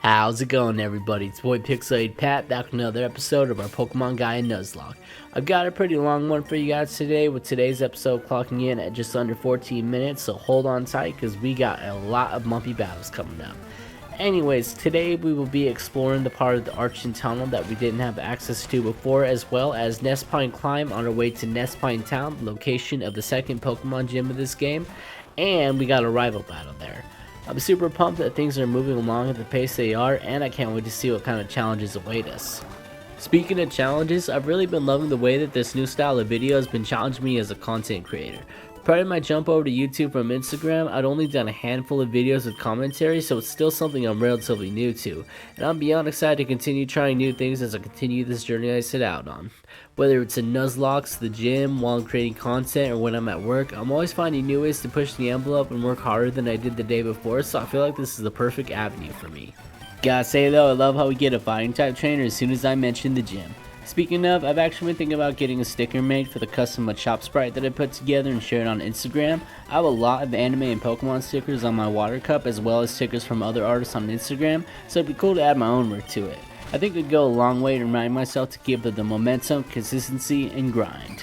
How's it going, everybody? It's boy Pixelated Pat back with another episode of our Pokemon Gaia Nuzlocke. I've got a pretty long one for you guys today, with today's episode clocking in at just under 14 minutes, so hold on tight because we got a lot of bumpy battles coming up. Anyways, today we will be exploring the part of the Archon Tunnel that we didn't have access to before, as well as Nestpine Climb on our way to Nestpine Town, the location of the second Pokemon gym of this game, and we got a rival battle there. I'm super pumped that things are moving along at the pace they are, and I can't wait to see what kind of challenges await us. Speaking of challenges, I've really been loving the way that this new style of video has been challenging me as a content creator. Prior to my jump over to YouTube from Instagram, I'd only done a handful of videos with commentary, so it's still something I'm relatively new to, and I'm beyond excited to continue trying new things as I continue this journey I set out on. Whether it's in Nuzlocke, the gym, while I'm creating content, or when I'm at work, I'm always finding new ways to push the envelope and work harder than I did the day before, so I feel like this is the perfect avenue for me. Gotta say though, I love how we get a fighting type trainer as soon as I mention the gym. Speaking of, I've actually been thinking about getting a sticker made for the custom Machop sprite that I put together and shared on Instagram. I have a lot of anime and Pokemon stickers on my water cup, as well as stickers from other artists on Instagram, so it'd be cool to add my own work to it. I think it'd go a long way to remind myself to keep the momentum, consistency, and grind.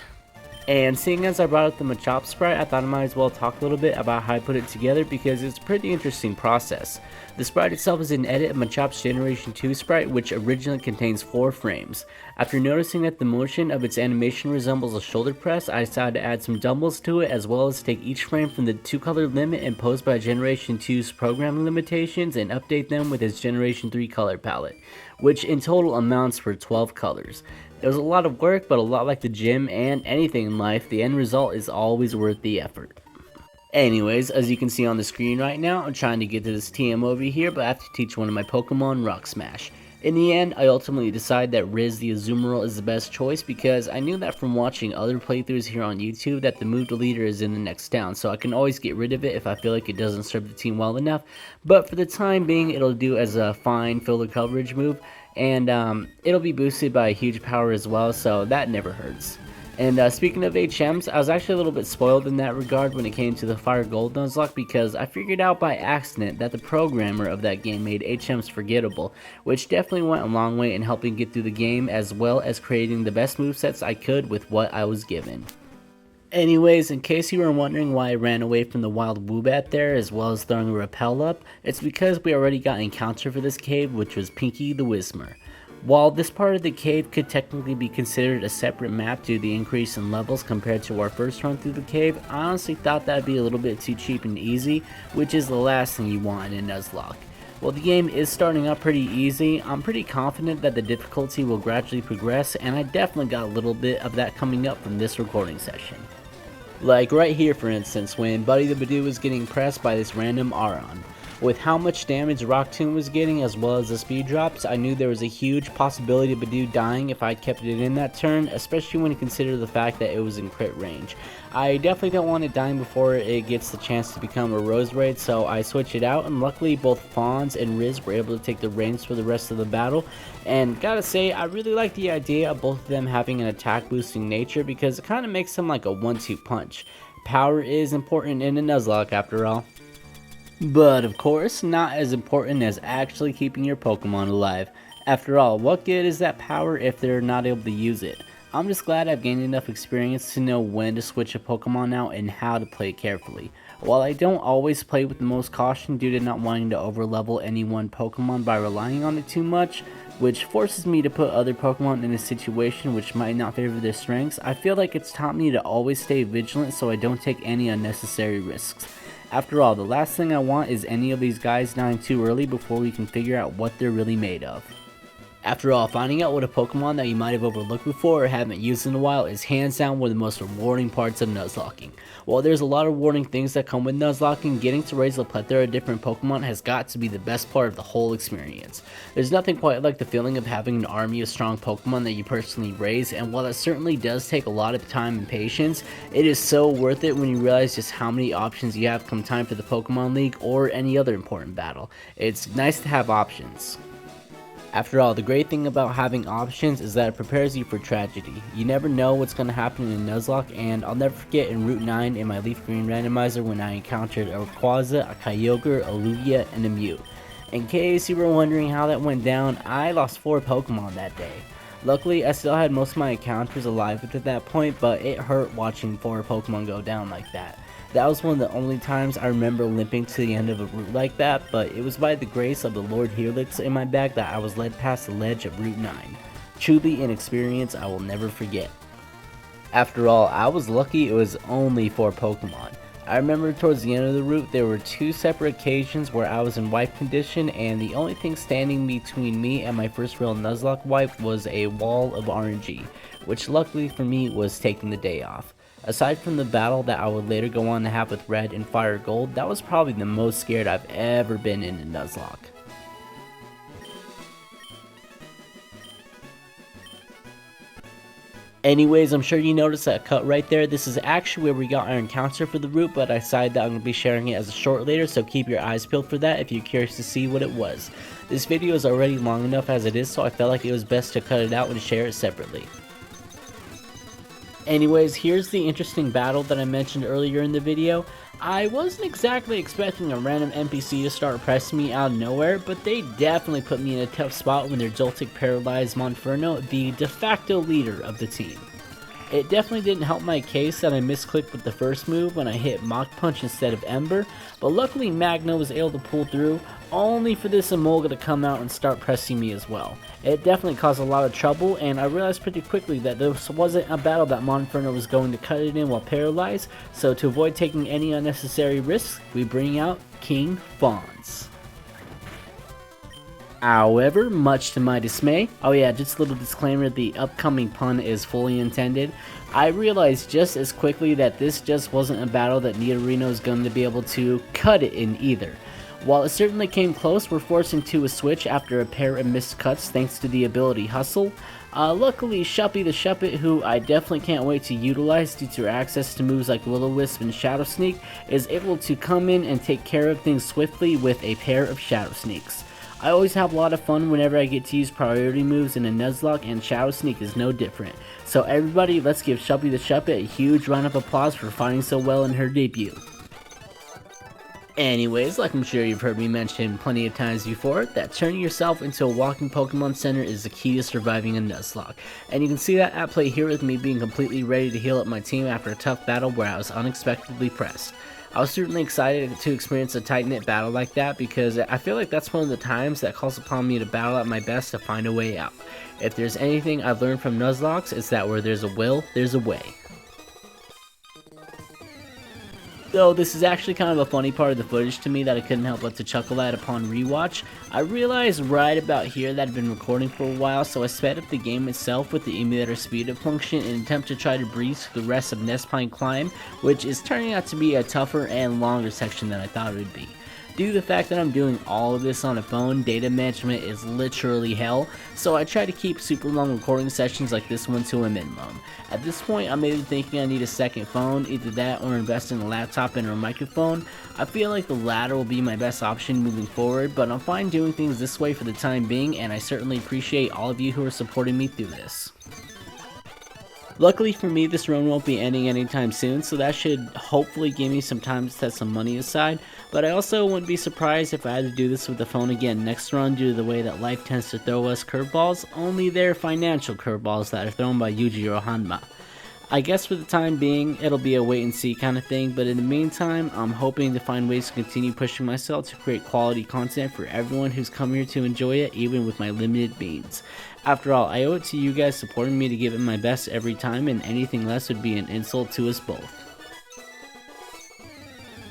And seeing as I brought up the Machop sprite, I thought I might as well talk a little bit about how I put it together because it's a pretty interesting process. The sprite itself is an edit of Machop's Generation 2 sprite, which originally contains 4 frames. After noticing that the motion of its animation resembles a shoulder press, I decided to add some dumbbells to it, as well as take each frame from the 2-color limit imposed by Generation 2's programming limitations and update them with its Generation 3 color palette, which in total amounts for 12 colors. It was a lot of work, but a lot like the gym and anything in life, the end result is always worth the effort. Anyways, as you can see on the screen right now, I'm trying to get to this TM over here, but I have to teach one of my Pokemon Rock Smash. In the end, I ultimately decided that Riz the Azumarill is the best choice because I knew that from watching other playthroughs here on YouTube that the move deleter is in the next town, so I can always get rid of it if I feel like it doesn't serve the team well enough, but for the time being it'll do as a fine filler coverage move, and it'll be boosted by a huge power as well, so that never hurts. And speaking of HMs, I was actually a little bit spoiled in that regard when it came to the Fire Gold Nuzlocke because I figured out by accident that the programmer of that game made HMs forgettable, which definitely went a long way in helping get through the game as well as creating the best movesets I could with what I was given. Anyways, in case you were wondering why I ran away from the wild Woobat there as well as throwing a repel up, it's because we already got an encounter for this cave, which was Pinky the Whismer. While this part of the cave could technically be considered a separate map due to the increase in levels compared to our first run through the cave, I honestly thought that'd be a little bit too cheap and easy, which is the last thing you want in Nuzlocke. While the game is starting out pretty easy, I'm pretty confident that the difficulty will gradually progress, and I definitely got a little bit of that coming up from this recording session. Like right here for instance, when Buddy the Badoo was getting pressed by this random Aron. With how much damage Rock Tomb was getting as well as the speed drops, I knew there was a huge possibility of Badoo dying if I kept it in that turn, especially when you consider the fact that it was in crit range. I definitely don't want it dying before it gets the chance to become a Roserade, so I switch it out, and luckily both Fonz and Riz were able to take the reins for the rest of the battle. And gotta say, I really like the idea of both of them having an attack boosting nature because it kind of makes them like a 1-2 punch. Power is important in a Nuzlocke after all. But of course, not as important as actually keeping your Pokemon alive. After all, what good is that power if they're not able to use it? I'm just glad I've gained enough experience to know when to switch a Pokemon out and how to play it carefully. While I don't always play with the most caution due to not wanting to overlevel any one Pokemon by relying on it too much, which forces me to put other Pokemon in a situation which might not favor their strengths, I feel like it's taught me to always stay vigilant so I don't take any unnecessary risks. After all, the last thing I want is any of these guys dying too early before we can figure out what they're really made of. After all, finding out what a Pokemon that you might have overlooked before or haven't used in a while is hands down one of the most rewarding parts of Nuzlocking. While there's a lot of rewarding things that come with Nuzlocking, getting to raise a plethora of different Pokemon has got to be the best part of the whole experience. There's nothing quite like the feeling of having an army of strong Pokemon that you personally raise, and while it certainly does take a lot of time and patience, it is so worth it when you realize just how many options you have come time for the Pokemon League or any other important battle. It's nice to have options. After all, the great thing about having options is that it prepares you for tragedy. You never know what's going to happen in Nuzlocke, and I'll never forget in Route 9 in my Leaf Green randomizer when I encountered a Rayquaza, a Kyogre, a Lugia, and a Mew. In case you were wondering how that went down, I lost 4 Pokemon that day. Luckily, I still had most of my encounters alive at that point, but it hurt watching 4 Pokemon go down like that. That was one of the only times I remember limping to the end of a route like that, but it was by the grace of the Lord Helix in my bag that I was led past the ledge of Route 9. Truly an experience I will never forget. After all, I was lucky it was only 4 Pokemon. I remember towards the end of the route there were 2 separate occasions where I was in wipe condition, and the only thing standing between me and my first real Nuzlocke wipe was a wall of RNG, which luckily for me was taking the day off. Aside from the battle that I would later go on to have with Red and Fire Gold, that was probably the most scared I've ever been in a Nuzlocke. Anyways, I'm sure you noticed that cut right there. This is actually where we got our encounter for the route, but I decided that I'm going to be sharing it as a short later, so keep your eyes peeled for that if you're curious to see what it was. This video is already long enough as it is, so I felt like it was best to cut it out and share it separately. Anyways, here's the interesting battle that I mentioned earlier in the video. I wasn't exactly expecting a random NPC to start pressing me out of nowhere, but they definitely put me in a tough spot when their Joltik paralyzed Monferno, the de facto leader of the team. It definitely didn't help my case that I misclicked with the first move when I hit Mach Punch instead of Ember, but luckily Magna was able to pull through, only for this Emolga to come out and start pressing me as well. It definitely caused a lot of trouble, and I realized pretty quickly that this wasn't a battle that Monferno was going to cut it in while paralyzed, so to avoid taking any unnecessary risks, we bring out King Fawns. However, much to my dismay, oh yeah, just a little disclaimer, the upcoming pun is fully intended, I realized just as quickly that this just wasn't a battle that Nidorino is going to be able to cut it in either. While it certainly came close, we're forced into a switch after a pair of missed cuts thanks to the ability Hustle. Luckily, Shuppy the Shuppet, who I definitely can't wait to utilize due to her access to moves like Will-O-Wisp and Shadow Sneak, is able to come in and take care of things swiftly with a pair of Shadow Sneaks. I always have a lot of fun whenever I get to use priority moves in a Nuzlocke, and Shadow Sneak is no different. So everybody, let's give Shuppy the Shuppet a huge round of applause for fighting so well in her debut. Anyways, like I'm sure you've heard me mention plenty of times before, that turning yourself into a walking Pokemon Center is the key to surviving a Nuzlocke. And you can see that at play here with me being completely ready to heal up my team after a tough battle where I was unexpectedly pressed. I was certainly excited to experience a tight-knit battle like that because I feel like that's one of the times that calls upon me to battle at my best to find a way out. If there's anything I've learned from Nuzlockes, it's that where there's a will, there's a way. Though this is actually kind of a funny part of the footage to me that I couldn't help but to chuckle at upon rewatch, I realized right about here that I'd been recording for a while, so I sped up the game itself with the emulator speed up function in an attempt to try to breeze through the rest of Nespine Climb, which is turning out to be a tougher and longer section than I thought it would be. Due to the fact that I'm doing all of this on a phone, data management is literally hell, so I try to keep super long recording sessions like this one to a minimum. At this point, I'm either thinking I need a second phone, either that or invest in a laptop and or a microphone. I feel like the latter will be my best option moving forward, but I'm fine doing things this way for the time being, and I certainly appreciate all of you who are supporting me through this. Luckily for me, this run won't be ending anytime soon, so that should hopefully give me some time to set some money aside, but I also wouldn't be surprised if I had to do this with the phone again next run due to the way that life tends to throw us curveballs, only they're financial curveballs that are thrown by Yujiro Hanma. I guess for the time being, it'll be a wait and see kind of thing, but in the meantime, I'm hoping to find ways to continue pushing myself to create quality content for everyone who's come here to enjoy it, even with my limited means. After all, I owe it to you guys supporting me to give it my best every time, and anything less would be an insult to us both.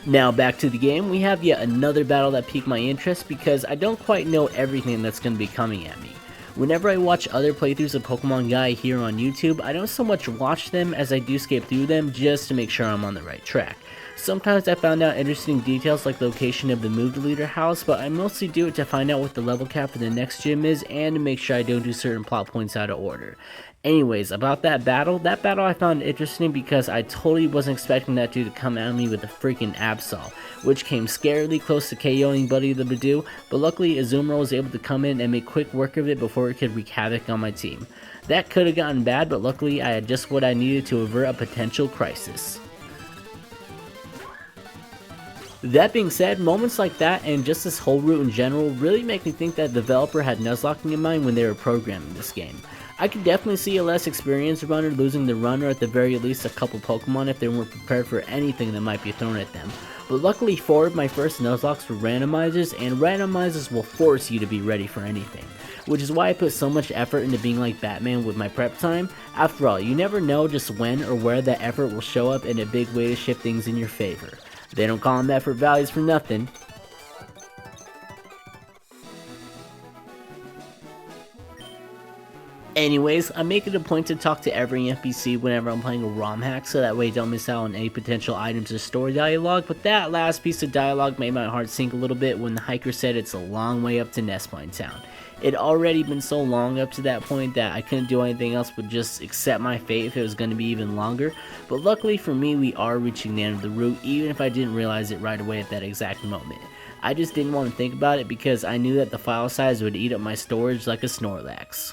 Now back to the game, we have yet another battle that piqued my interest because I don't quite know everything that's going to be coming at me. Whenever I watch other playthroughs of Pokemon Gaia here on YouTube, I don't so much watch them as I do skip through them just to make sure I'm on the right track. Sometimes I found out interesting details like the location of the move deleter house, but I mostly do it to find out what the level cap for the next gym is and to make sure I don't do certain plot points out of order. Anyways, about that battle I found interesting because I totally wasn't expecting that dude to come at me with a freaking Absol, which came scarily close to KOing Buddy the Badoo, but luckily Azumarill was able to come in and make quick work of it before it could wreak havoc on my team. That could have gotten bad, but luckily I had just what I needed to avert a potential crisis. That being said, moments like that and just this whole route in general really make me think that the developer had Nuzlocking in mind when they were programming this game. I could definitely see a less experienced runner losing the run, or at the very least a couple Pokemon if they weren't prepared for anything that might be thrown at them. But luckily 4 of my first Nuzlocks were randomizers, and randomizers will force you to be ready for anything. Which is why I put so much effort into being like Batman with my prep time. After all, you never know just when or where that effort will show up in a big way to shift things in your favor. They don't call them effort values for nothing. Anyways, I make it a point to talk to every NPC whenever I'm playing a ROM hack, so that way I don't miss out on any potential items or story dialogue, but that last piece of dialogue made my heart sink a little bit when the hiker said it's a long way up to Nestmine Town. It'd already been so long up to that point that I couldn't do anything else but just accept my fate if it was going to be even longer, but luckily for me we are reaching the end of the route, even if I didn't realize it right away at that exact moment. I just didn't want to think about it because I knew that the file size would eat up my storage like a Snorlax.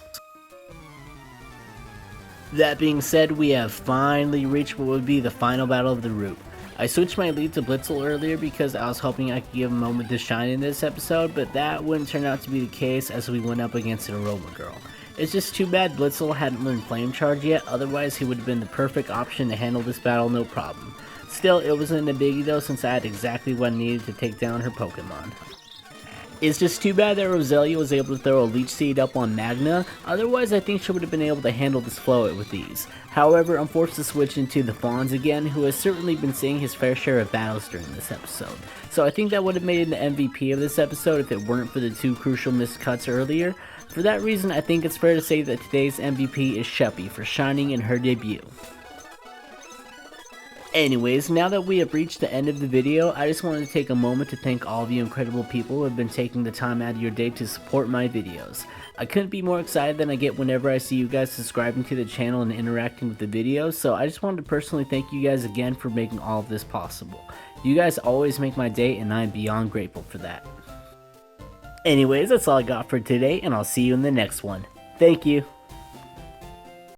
That being said, we have finally reached what would be the final battle of the route. I switched my lead to Blitzel earlier because I was hoping I could give him a moment to shine in this episode, but that wouldn't turn out to be the case as we went up against an Aroma Girl. It's just too bad Blitzel hadn't learned Flame Charge yet, otherwise he would have been the perfect option to handle this battle no problem. Still, it wasn't a biggie though since I had exactly what I needed to take down her Pokemon. It's just too bad that Roselia was able to throw a Leech Seed up on Magna, otherwise I think she would have been able to handle this Float with ease. However, I'm forced to switch into the Fawns again, who has certainly been seeing his fair share of battles during this episode. So I think that would have made him the MVP of this episode if it weren't for the 2 crucial missed cuts earlier. For that reason, I think it's fair to say that today's MVP is Shuppy for shining in her debut. Anyways, now that we have reached the end of the video, I just wanted to take a moment to thank all of you incredible people who have been taking the time out of your day to support my videos. I couldn't be more excited than I get whenever I see you guys subscribing to the channel and interacting with the videos, so I just wanted to personally thank you guys again for making all of this possible. You guys always make my day and I am beyond grateful for that. Anyways, that's all I got for today, and I'll see you in the next one. Thank you.